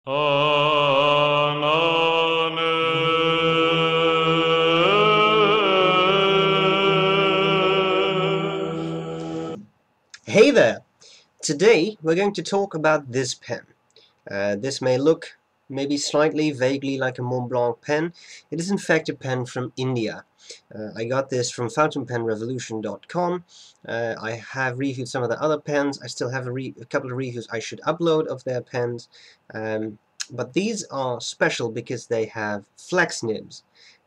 Hey there! Today we're going to talk about this pen. This may look maybe slightly vaguely like a Mont Blanc pen. It is in fact a pen from India. I got this from fountainpenrevolution.com. I have reviewed some of the other pens. I still have a couple of reviews I should upload of their pens. But these are special because they have Flex Nibs.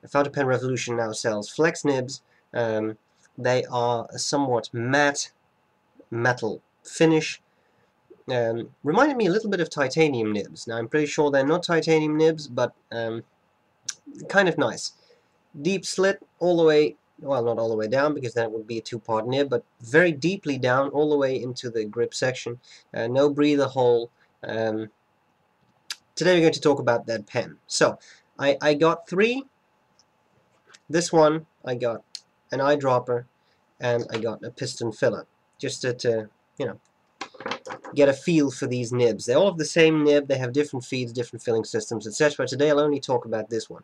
Fountain Pen Revolution now sells Flex Nibs. They are a somewhat matte metal finish. Reminded me a little bit of titanium nibs. Now I'm pretty sure they're not titanium nibs, but kind of nice. Deep slit all the way, well, not all the way down because that would be a two-part nib, but very deeply down all the way into the grip section. No breather hole. Today we're going to talk about that pen. So I got three. This one I got an eyedropper, and I got a piston filler, just to you know, get a feel for these nibs. They all have the same nib, they have different feeds, different filling systems, etc. Today I'll only talk about this one.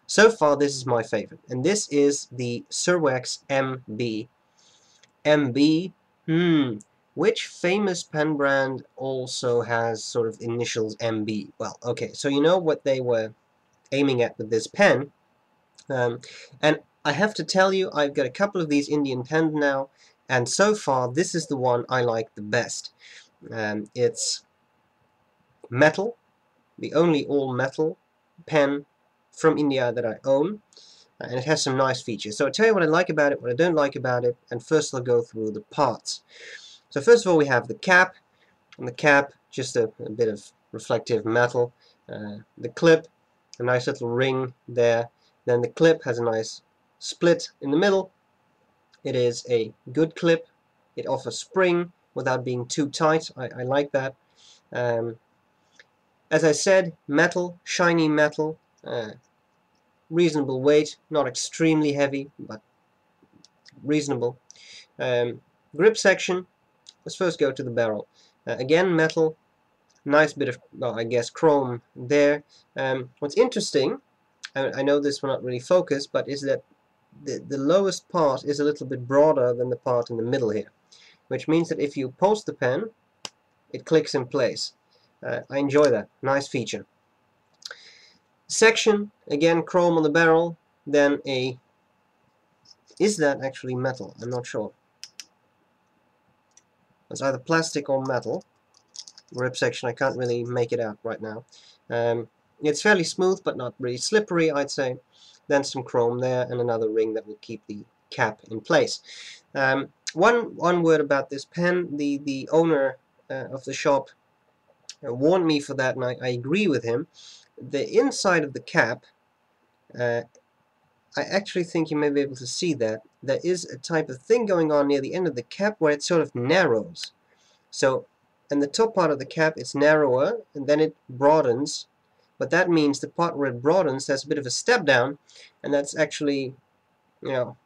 So far this is my favorite, and this is the Serwex MB. MB, which famous pen brand also has sort of initials MB? Well, okay, so you know what they were aiming at with this pen, and I have to tell you, I've got a couple of these Indian pens now, and so far this is the one I like the best. It's metal, the only all-metal pen from India that I own, and it has some nice features. So I'll tell you what I like about it, what I don't like about it, and first I'll go through the parts. So first of all we have the cap, and the cap, just a bit of reflective metal. The clip, a nice little ring there. Then the clip has a nice split in the middle. It is a good clip. It offers spring without being too tight. I like that. As I said, metal, shiny metal, reasonable weight, not extremely heavy, but reasonable. Grip section, let's first go to the barrel. Again, metal, nice bit of, well, I guess chrome there. What's interesting, I know this will not really focus, but is that the lowest part is a little bit broader than the part in the middle here, which means that if you pulse the pen, it clicks in place. I enjoy that. Nice feature. Section, again chrome on the barrel, then is that actually metal? I'm not sure. It's either plastic or metal. Grip section, I can't really make it out right now. It's fairly smooth, but not really slippery, I'd say. Then some chrome there, and another ring that will keep the cap in place. One word about this pen. The owner of the shop warned me for that, and I agree with him. The inside of the cap, I actually think you may be able to see that. There is a type of thing going on near the end of the cap where it sort of narrows. So, in the top part of the cap it's narrower, and then it broadens. But that means the part where it broadens, there's a bit of a step down, and that's actually, you know,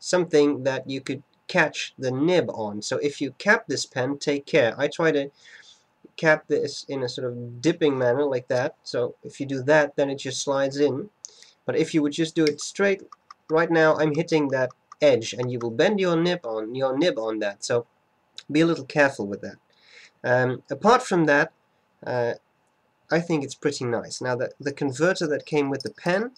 something that you could catch the nib on. So if you cap this pen, take care. I try to cap this in a sort of dipping manner like that. So if you do that, then it just slides in. But if you would just do it straight, right now I'm hitting that edge, and you will bend your nib on that. So be a little careful with that. Apart from that, I think it's pretty nice. Now the converter that came with the pen,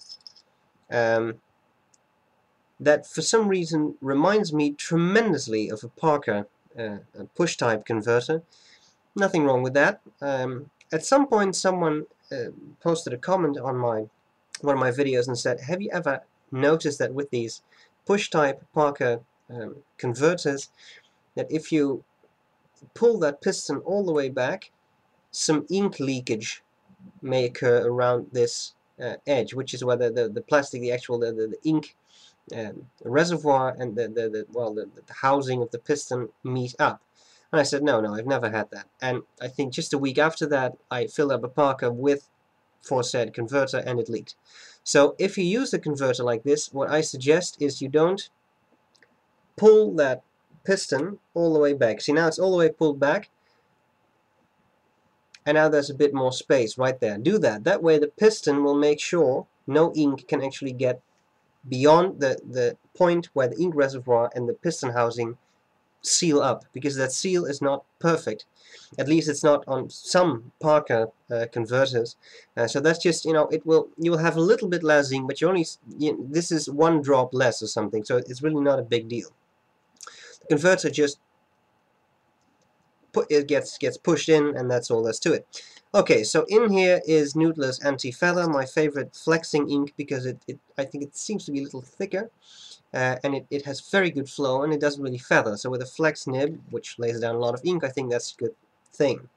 that for some reason reminds me tremendously of a Parker a push type converter. Nothing wrong with that. At some point someone posted a comment on one of my videos and said, have you ever noticed that with these push type Parker converters, that if you pull that piston all the way back, some ink leakage may occur around this edge, which is where the plastic, the actual the ink reservoir and the housing of the piston meet up. And I said, no, I've never had that. And I think just a week after that, I filled up a Parker with foresaid converter, and it leaked. So if you use a converter like this, what I suggest is you don't pull that piston all the way back. See, now it's all the way pulled back. and now there's a bit more space right there. Do that. That way the piston will make sure no ink can actually get beyond the point where the ink reservoir and the piston housing seal up, because that seal is not perfect. At least it's not on some Parker converters. So that's just, you will have a little bit less ink, but this is 1 drop less or something, so it's really not a big deal. The converter just it gets pushed in, and that's all there's to it. Okay, so in here is Noodler's Anti-Feather, my favorite flexing ink, because I think it seems to be a little thicker, and it has very good flow, and it doesn't really feather. So with a Flex Nib, which lays down a lot of ink, I think that's a good thing.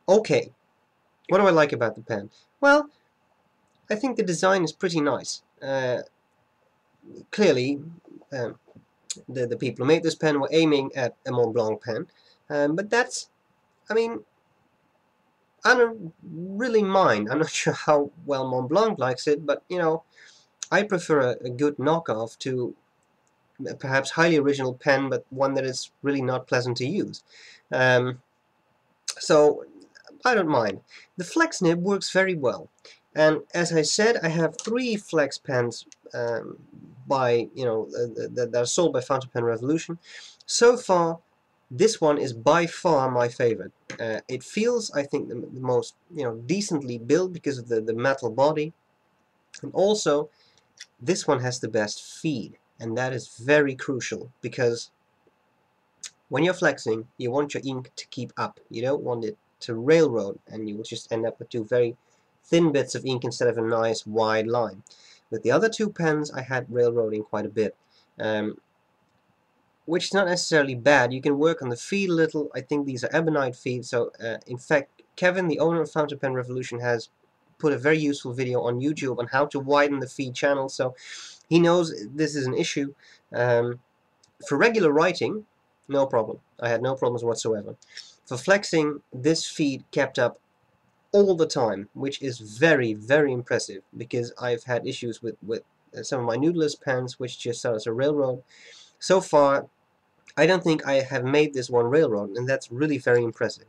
Okay, what do I like about the pen? Well, I think the design is pretty nice. Clearly, the people who made this pen were aiming at a Mont Blanc pen, but that's, I mean, I don't really mind. I'm not sure how well Mont Blanc likes it, but, I prefer a good knockoff to a perhaps highly original pen, but one that is really not pleasant to use. So I don't mind. The Flex Nib works very well, and as I said, I have 3 Flex pens that are sold by Fountain Pen Revolution. So far, this one is by far my favorite. It feels, I think, the most decently built because of the metal body, and also this one has the best feed, and that is very crucial, because when you're flexing, you want your ink to keep up. You don't want it to railroad, and you will just end up with 2 very thin bits of ink instead of a nice wide line. With the other 2 pens, I had railroading quite a bit, which is not necessarily bad. You can work on the feed a little. I think these are ebonite feeds, so in fact, Kevin, the owner of Fountain Pen Revolution, has put a very useful video on YouTube on how to widen the feed channel, so he knows this is an issue. For regular writing, no problem. I had no problems whatsoever. For flexing, this feed kept up all the time, which is very, very impressive, because I've had issues with some of my Noodler's pens, which just start as a railroad. So far, I don't think I have made this one railroad, and that's really very impressive.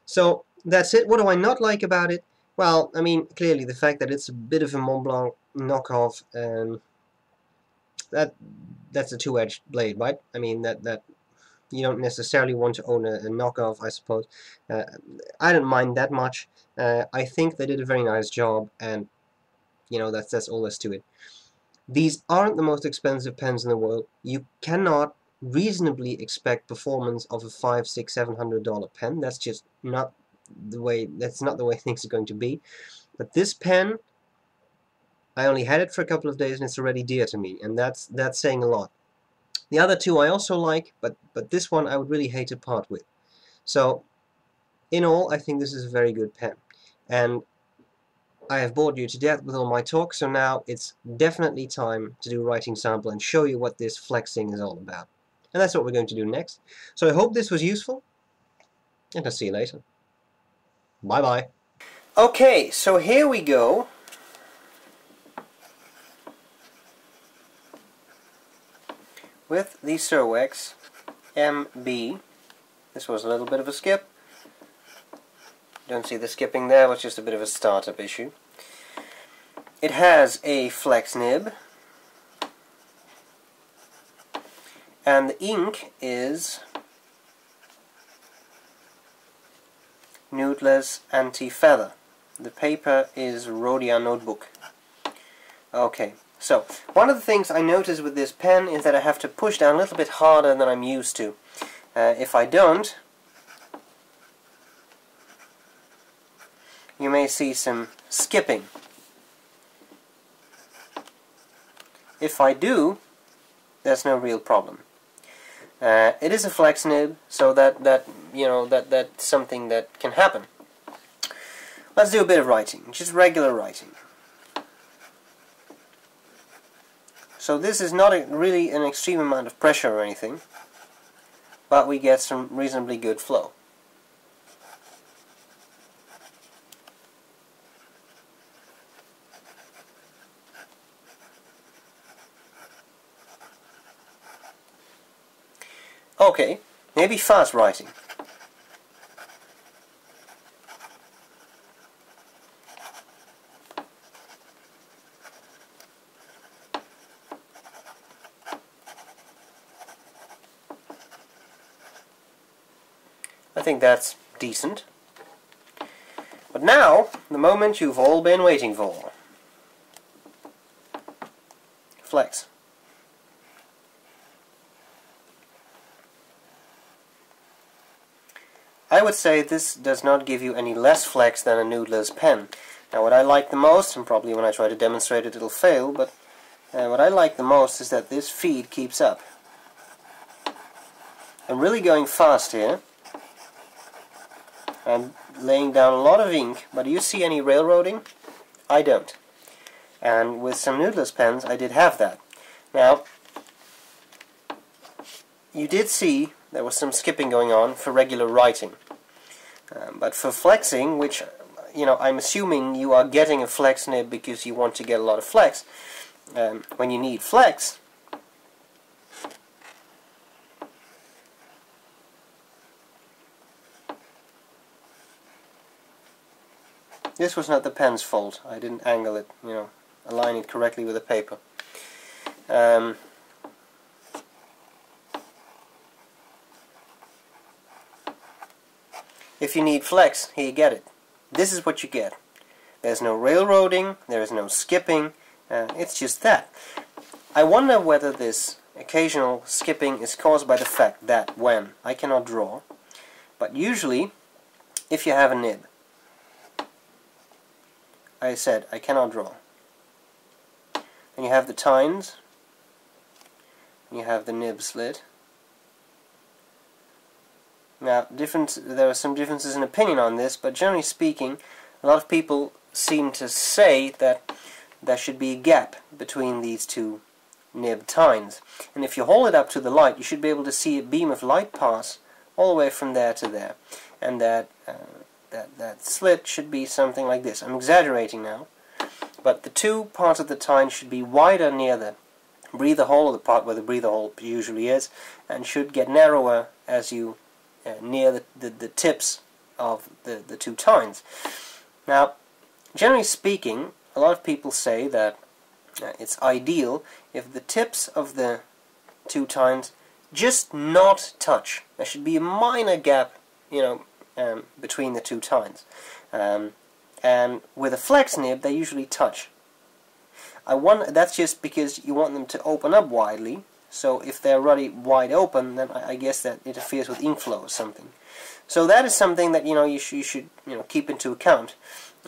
So that's it. What do I not like about it? Well, I mean, clearly the fact that it's a bit of a Mont Blanc knockoff, that's a two-edged blade, right? I mean, that you don't necessarily want to own a knockoff, I suppose. I don't mind that much. I think they did a very nice job, and that's all there's to it. These aren't the most expensive pens in the world. You cannot reasonably expect performance of a $500, $600, $700 pen. That's just not the way. That's not the way things are going to be. But this pen, I only had it for a couple of days, and it's already dear to me, and that's saying a lot. The other 2 I also like, but this one I would really hate to part with. So, in all, I think this is a very good pen, and I have bored you to death with all my talk, so now it's definitely time to do a writing sample and show you what this flexing is all about. And that's what we're going to do next. So I hope this was useful, and I'll see you later. Bye-bye. Okay, so here we go. With the Serwex MB. This was a little bit of a skip. Don't see the skipping there, it was just a bit of a startup issue. It has a Flex Nib, and the ink is Noodler's Anti-Feather. The paper is Rhodia Notebook. Okay, so one of the things I notice with this pen is that I have to push down a little bit harder than I'm used to. If I don't, you may see some skipping. If I do, there's no real problem. It is a Flex Nib, so that's something that can happen. Let's do a bit of writing, just regular writing. So this is not really an extreme amount of pressure or anything, but we get some reasonably good flow. Okay, maybe fast writing. think that's decent. But now, the moment you've all been waiting for. Flex. I would say this does not give you any less flex than a noodler's pen. Now what I like the most, and probably when I try to demonstrate it it'll fail, but what I like the most is that this feed keeps up. I'm really going fast here. I'm laying down a lot of ink, but do you see any railroading? I don't. And with some noodler's pens I did have that. Now, you did see there was some skipping going on for regular writing. But for flexing, which, you know, I'm assuming you are getting a Flex Nib because you want to get a lot of flex. When you need flex, this was not the pen's fault. I didn't angle it, you know, align it correctly with the paper. If you need flex, here you get it. This is what you get. There's no railroading, there is no skipping, it's just that. I wonder whether this occasional skipping is caused by the fact that when I cannot draw, but usually if you have a nib, I said I cannot draw, and you have the tines, and you have the nib slit. Now, there are some differences in opinion on this, but generally speaking, a lot of people seem to say that there should be a gap between these two nib tines. And if you hold it up to the light, you should be able to see a beam of light pass all the way from there to there. And that slit should be something like this. I'm exaggerating now, but the two parts of the tine should be wider near the breather hole, or the part where the breather hole usually is, and should get narrower as you near the tips of the two tines. Now, generally speaking, a lot of people say that it's ideal if the tips of the two tines just not touch. There should be a minor gap, you know, between the two tines. And with a flex nib, they usually touch. That's just because you want them to open up widely. So if they're already wide open, then I guess that interferes with ink flow or something. So that is something that, you know, you should keep into account.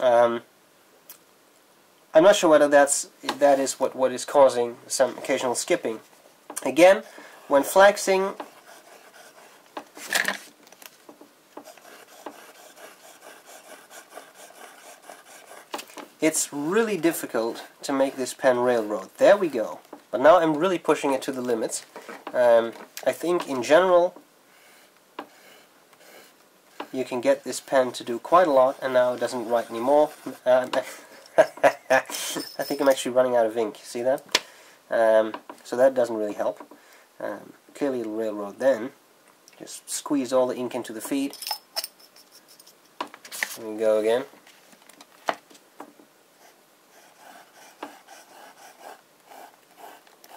I'm not sure whether that is what is causing some occasional skipping. Again, when flexing, it's really difficult to make this pen railroad. There we go. But now I'm really pushing it to the limits. I think in general you can get this pen to do quite a lot, and now it doesn't write anymore. I think I'm actually running out of ink. See that? So that doesn't really help. Clearly it'll railroad then. Just squeeze all the ink into the feed. There we go again.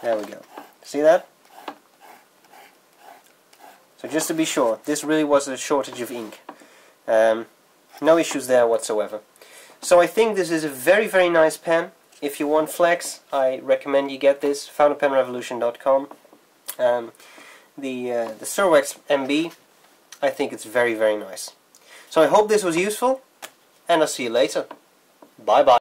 There we go. See that? So just to be sure, this really was a shortage of ink. No issues there whatsoever. So I think this is a very, very nice pen. If you want flex, I recommend you get this. founderpenrevolution.com. The Serwex MB, I think it's very, very nice. So I hope this was useful, and I'll see you later. Bye-bye.